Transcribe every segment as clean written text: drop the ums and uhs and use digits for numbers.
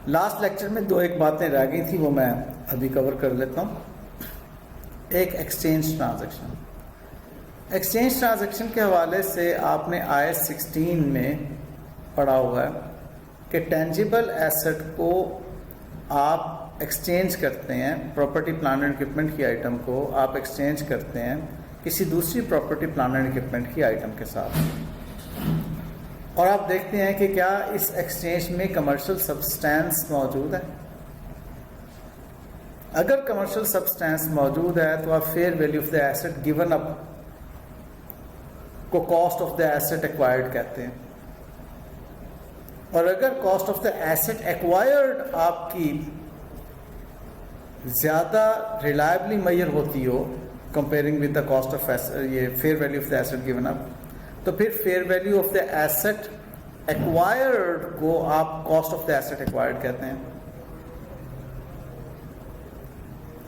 Last lecture میں ایک باتیں رہ گئی تھی، وہ میں ابھی کور کر لیتا ہوں. ایک ایکسچینج ٹرانزیکشن. ایکسچینج ٹرانزیکشن کے حوالے سے آپ نے آیت 16 میں پڑھا ہوا ہے کہ ٹینجیبل ایسٹ کو آپ ایکسچینج کرتے ہیں، پراپرٹی پلانٹ اینڈ اکوپمنٹ کی آئٹم کو آپ ایکسچینج کرتے ہیں کسی دوسری پراپرٹی پلانٹ اینڈ اکوپمنٹ کی آئٹم کے ساتھ، اور آپ دیکھتے ہیں کہ کیا اس ایکسچینج میں کمرشل سبسٹینس موجود ہے. اگر کمرشل سبسٹینس موجود ہے تو آپ fair value of the asset given up کو cost of the asset acquired کہتے ہیں، اور اگر cost of the asset acquired آپ کی زیادہ ریلائبلی میئر ہوتی ہو comparing with the cost of یہ fair value of the asset given up, تو پھر fair value of the asset acquired کو آپ cost of the asset acquired کہتے ہیں.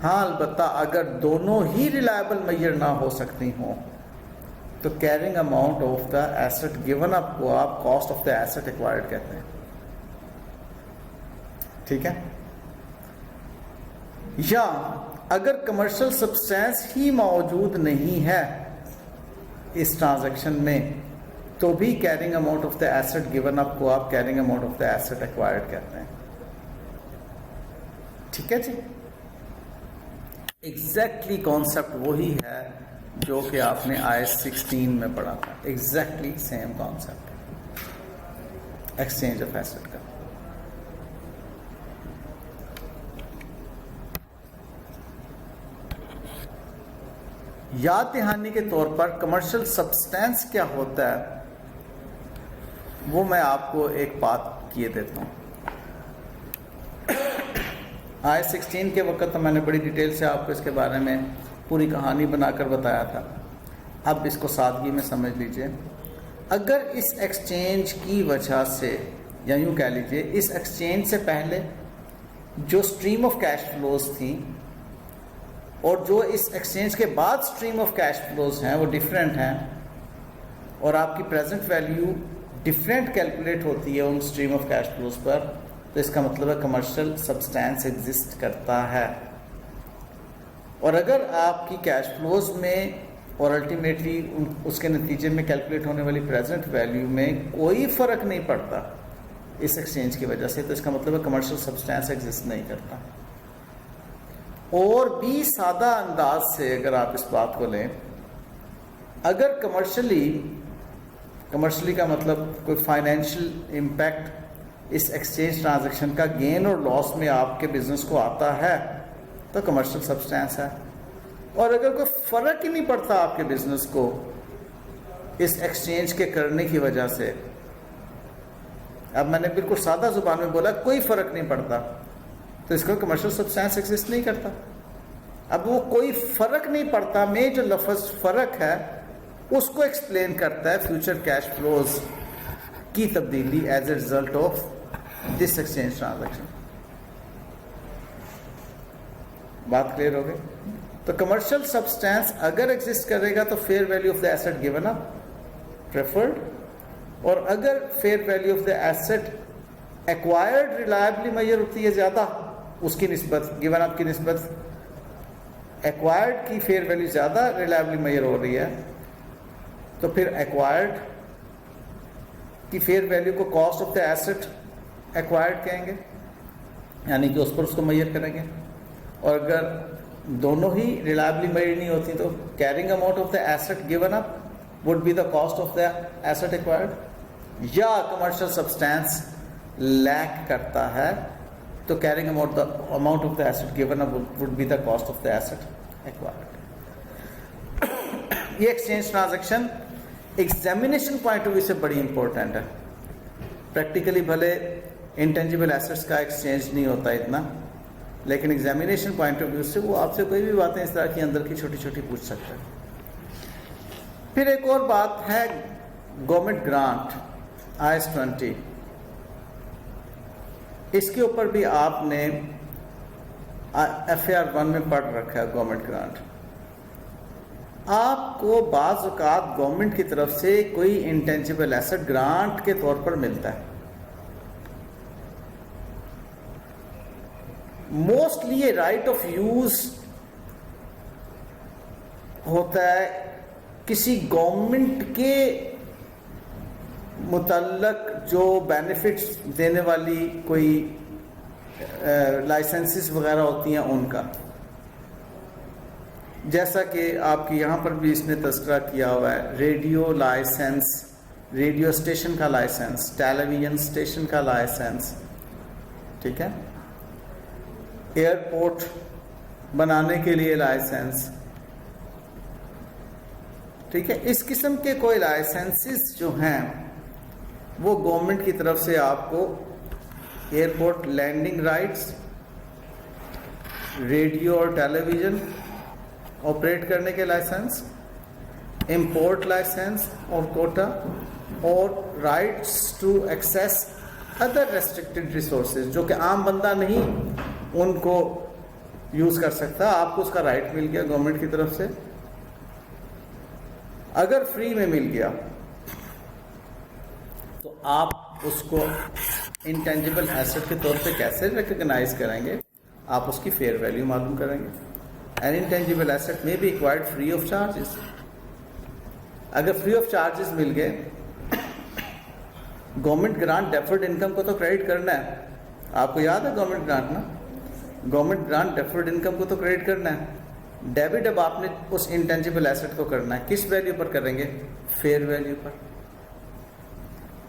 ہاں البتہ اگر دونوں ہی ریلائبل میئر نہ ہو سکتی ہوں تو carrying amount of the asset given up کو آپ cost of the asset acquired کہتے ہیں. ٹھیک ہے. یا اگر کمرشل سبسٹینس ہی موجود نہیں ہے اس ٹرانزیکشن میں تو بھی carrying amount of the asset given up کو آپ carrying amount of the asset acquired کہتے ہیں. ٹھیک ہے جی. ایگزیکٹلی کانسیپٹ وہی ہے جو کہ آپ نے آیت 16 میں پڑھا تھا. Exactly same concept exchange of asset کا. یاد دہانی کے طور پر کمرشل سبسٹینس کیا ہوتا ہے وہ میں آپ کو ایک بات کیے دیتا ہوں. آیت 16 کے وقت تو میں نے بڑی ڈیٹیل سے آپ کو اس کے بارے میں پوری کہانی بنا کر بتایا تھا. اب اس کو سادگی میں سمجھ لیجئے. اگر اس ایکسچینج کی وجہ سے، یا یوں کہہ لیجئے اس ایکسچینج سے پہلے جو اسٹریم آف کیش فلوز تھیں اور جو اس ایکسچینج کے بعد اسٹریم آف کیش فلوز ہیں وہ ڈفرینٹ ہیں، اور آپ کی پریزنٹ ویلیو ڈفرینٹ کیلکولیٹ ہوتی ہے ان اسٹریم آف کیش فلوز پر، تو اس کا مطلب ہے کمرشل سبسٹینس ایگزسٹ کرتا ہے. اور اگر آپ کی کیش فلوز میں اور الٹیمیٹلی اس کے نتیجے میں کیلکولیٹ ہونے والی پریزنٹ ویلیو میں کوئی فرق نہیں پڑتا اس ایکسچینج کی وجہ سے، تو اس کا مطلب ہے کمرشل سبسٹینس ایگزسٹ نہیں کرتا. اور بھی سادہ انداز سے اگر آپ اس بات کو لیں، اگر کمرشلی کا مطلب کوئی فائنینشیل امپیکٹ اس ایکسچینج ٹرانزیکشن کا گین اور لاس میں آپ کے بزنس کو آتا ہے تو کمرشل سبسٹینس ہے. اور اگر کوئی فرق ہی نہیں پڑتا آپ کے بزنس کو اس ایکسچینج کے کرنے کی وجہ سے، اب میں نے بالکل سادہ زبان میں بولا کوئی فرق نہیں پڑتا، تو اس کا کمرشل سبسٹینس ایگزسٹ نہیں کرتا. اب وہ کوئی فرق نہیں پڑتا میں جو لفظ فرق ہے اس کو ایکسپلین کرتا ہے فیوچر کیش فلوز کی تبدیلی as a result of this exchange transaction. بات کلیئر ہو گئی؟ تو کمرشل سبسٹینس اگر ایگزسٹ کرے گا تو fair value of the asset given up preferred, اور اگر fair value of the asset acquired reliably measure ہوتی ہے زیادہ اس کی نسبت، گیون اپ کی نسبت ایکوائرڈ کی فیئر ویلیو زیادہ ریلائبلی میئر ہو رہی ہے، تو پھر ایکوائرڈ کی فیئر ویلیو کو cost of the asset acquired کہیں گے، یعنی کہ اس پر اس کو میئر کریں گے. اور اگر دونوں ہی ریلائبلی میئر نہیں ہوتی تو carrying amount of the asset given up would be the cost of the asset acquired. یا کمرشل سبسٹینس لیک کرتا ہے تو carrying amount of the asset given up would be the cost of the asset acquired. یہ exchange transaction examination point of view سے بڑی important ہے. Practically بھلے intangible assets کا ایکسچینج نہیں ہوتا اتنا، لیکن ایگزامینیشن پوائنٹ آف ویو سے وہ آپ سے کوئی بھی باتیں اس طرح کی اندر کی چھوٹی چھوٹی پوچھ سکتا ہے. پھر ایک اور بات ہے گورنمنٹ گرانٹ آئس 20. اس کے اوپر بھی آپ نے FAR 1 میں پڑھ رکھا ہے. گورنمنٹ گرانٹ آپ کو بعض اوقات گورنمنٹ کی طرف سے کوئی انٹینجیبل ایسٹ گرانٹ کے طور پر ملتا ہے. موسٹلی یہ رائٹ آف یوز ہوتا ہے کسی گورنمنٹ کے متعلق جو بینیفٹس دینے والی کوئی لائسنسز وغیرہ ہوتی ہیں ان کا. جیسا کہ آپ کی یہاں پر بھی اس نے تذکرہ کیا ہوا ہے، ریڈیو لائسنس، ریڈیو اسٹیشن کا لائسنس، ٹیلی ویژن اسٹیشن کا لائسنس، ٹھیک ہے، ایئرپورٹ بنانے کے لیے لائسنس، ٹھیک ہے. اس قسم کے کوئی لائسنسز جو ہیں وہ گورنمنٹ کی طرف سے آپ کو ایئرپورٹ لینڈنگ رائٹس، ریڈیو اور ٹیلی ویژن آپریٹ کرنے کے لائسنس، امپورٹ لائسنس اور کوٹا، اور rights to access other restricted resources جو کہ عام بندہ نہیں ان کو یوز کر سکتا. آپ کو اس کا رائٹ مل گیا گورنمنٹ کی طرف سے. اگر فری میں مل گیا تو آپ اس کو انٹینجیبل ایسٹ کے طور پہ کیسے ریکگنائز کریں گے؟ آپ اس کی فیئر ویلیو معلوم کریں گے. An intangible asset may be acquired free of charges. اگر فری آف چارجز مل گئے، گورنمنٹ گرانٹ ڈیفرڈ انکم کو تو کریڈٹ کرنا ہے. آپ کو یاد ہے گورنمنٹ گرانٹ نا؟ گورنمنٹ گرانٹ ڈیفرڈ انکم کو تو کریڈٹ کرنا ہے. ڈیبٹ اب آپ نے اس انٹینجیبل ایسٹ کو کرنا ہے، کس ویلیو پر کریں گے؟ فیئر ویلیو پر.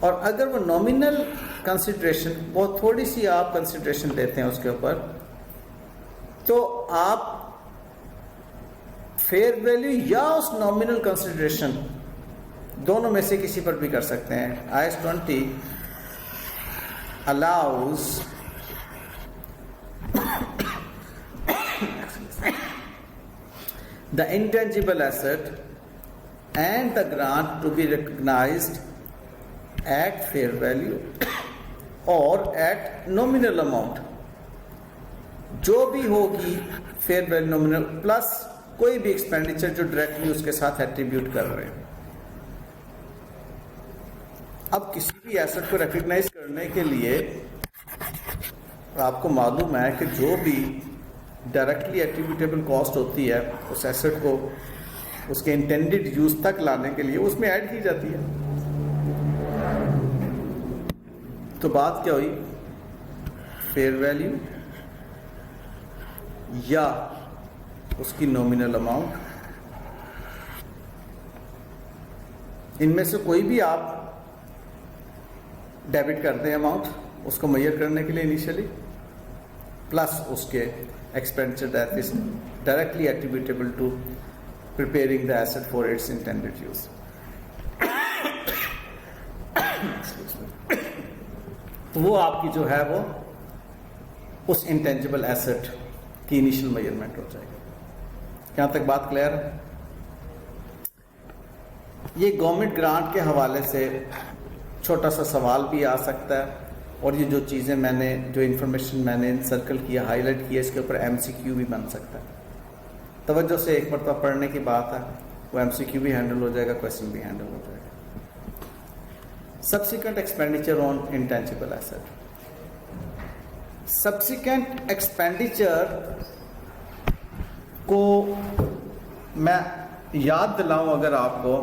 اور اگر وہ نامینل کنسیڈریشن، بہت تھوڑی سی آپ کنسیڈریشن دیتے ہیں اس کے اوپر، تو آپ فیئر ویلیو یا اس نامینل کنسیڈریشن دونوں میں سے کسی پر بھی کر سکتے ہیں. IAS 20 allows the intangible asset and the grant to be recognized at fair value or at nominal amount. جو بھی ہوگی فیئر ویلیو نومینل پلس کوئی بھی ایکسپینڈیچر جو ڈائریکٹلی اس کے ساتھ ایٹریبیوٹ کر رہے ہیں. اب کسی بھی ایسٹ کو ریکگنائز کرنے کے لیے آپ کو معلوم ہے کہ جو بھی ڈائریکٹلی ایٹریبیوٹیبل کاسٹ ہوتی ہے اس ایسٹ کو اس کے انٹینڈڈ یوز تک لانے کے لیے اس میں ایڈ کی جاتی ہے. تو بات کیا ہوئی؟ فیئر ویلیو یا اس کی نومینل اماؤنٹ. ان میں سے کوئی بھی آپ ڈیبٹ کر دیں اماؤنٹ اس کو میئر کرنے کے لیے انیشلی، پلس اس کے expenditure that is directly attributable to preparing the asset for its intended use. تو وہ آپ کی جو ہے وہ اس انٹینجیبل ایسٹ کی انیشل میجرمنٹ ہو جائے گی. یہاں تک بات کلیئر ہے؟ یہ گورنمنٹ گرانٹ کے حوالے سے چھوٹا سا سوال بھی آ سکتا ہے، اور یہ جو چیزیں میں نے جو انفارمیشن میں نے سرکل کیا، ہائی لائٹ کیا، اس کے اوپر MCQ بھی بن سکتا ہے. توجہ سے ایک مرتبہ پڑھنے کی بات ہے، وہ MCQ بھی ہینڈل ہو جائے گا، کویسچن بھی ہینڈل ہو جائے گا. Subsequent expenditure on intangible asset. Subsequent expenditure کو میں یاد دلاؤں اگر آپ کو،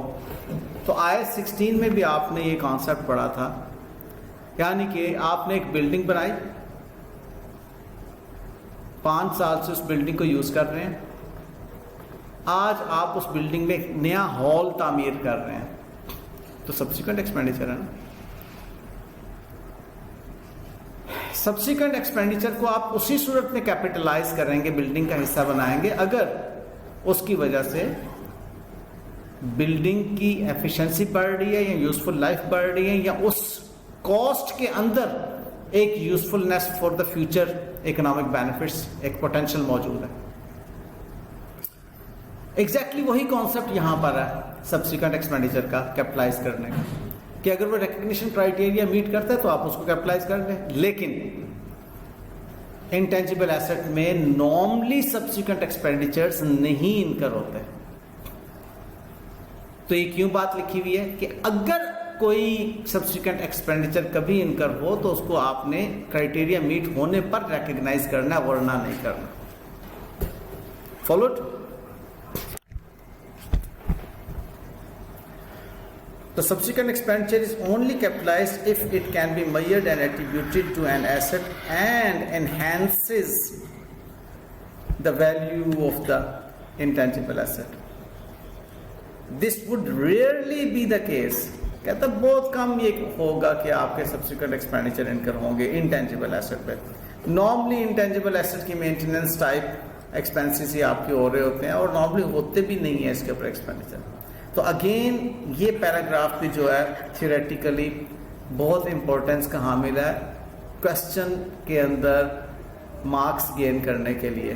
تو IAS 16 میں بھی آپ نے یہ کانسیپٹ پڑھا تھا. یعنی کہ آپ نے ایک بلڈنگ بنائی، 5 سال سے اس بلڈنگ کو یوز کر رہے ہیں. آج آپ اس بلڈنگ میں ایک نیا ہال تعمیر کر رہے ہیں، تو سبسیکوینٹ ایکسپینڈیچر ہے نا. سبسیکوینٹ ایکسپینڈیچر کو آپ اسی صورت میں کیپٹلائز کریں گے، بلڈنگ کا حصہ بنائیں گے، اگر اس کی وجہ سے بلڈنگ کی ایفیشنسی بڑھ رہی ہے یا یوزفل لائف بڑھ رہی ہے، یا اس کاسٹ کے اندر ایک usefulness for the future economic benefits ایک پوٹینشیل موجود ہے. ایگزیکٹلی وہی کانسیپٹ یہاں پر ہے سبسیکوینٹ ایکسپینڈیچر کا کیپٹلائز کرنے کا، کہ اگر وہ ریکگنیشن کرائٹیریا میٹ کرتا ہے تو آپ اس کو کیپٹلائز کر دیں. لیکن انٹینجیبل ایسٹ میں نارملی سبسیکوینٹ ایکسپینڈیچرز نہیں انکر ہوتے. تو یہ کیوں بات لکھی ہوئی ہے کہ اگر کوئی سبسیکوینٹ ایکسپینڈیچر کبھی انکر ہو تو اس کو آپ نے کرائٹیریا میٹ ہونے پر ریکگنائز کرنا ہے ورنہ نہیں کرنا. Followed. The subsequent expenditure is only capitalized if it can be measured and attributed to an asset and enhances the value of the intangible asset. This would rarely be the case. کہتا بہت کم یہ ہوگا کہ آپ کے subsequent expenditure incur ہوں گے intangible asset پہ. Normally intangible asset کی maintenance type expenses ہی آپ کے ہو رہے ہوتے ہیں اور normally ہوتے بھی نہیں ہیں اس کے اوپر expenditure. تو اگین یہ پیراگراف بھی جو ہے تھیوریٹیکلی بہت امپورٹنس کا حامل ہے کوشچن کے اندر مارکس گین کرنے کے لیے,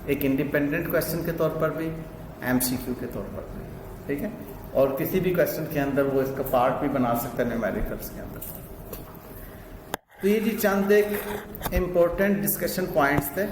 ایک انڈیپینڈنٹ کوشچن کے طور پر بھی, ایم سی کیو کے طور پر بھی, ٹھیک ہے, اور کسی بھی کوشچن کے اندر وہ اس کا پارٹ بھی بنا سکتا ہے نیومیریکلس کے اندر. تو یہ جی چند ایک امپورٹنٹ ڈسکشن پوائنٹس تھے.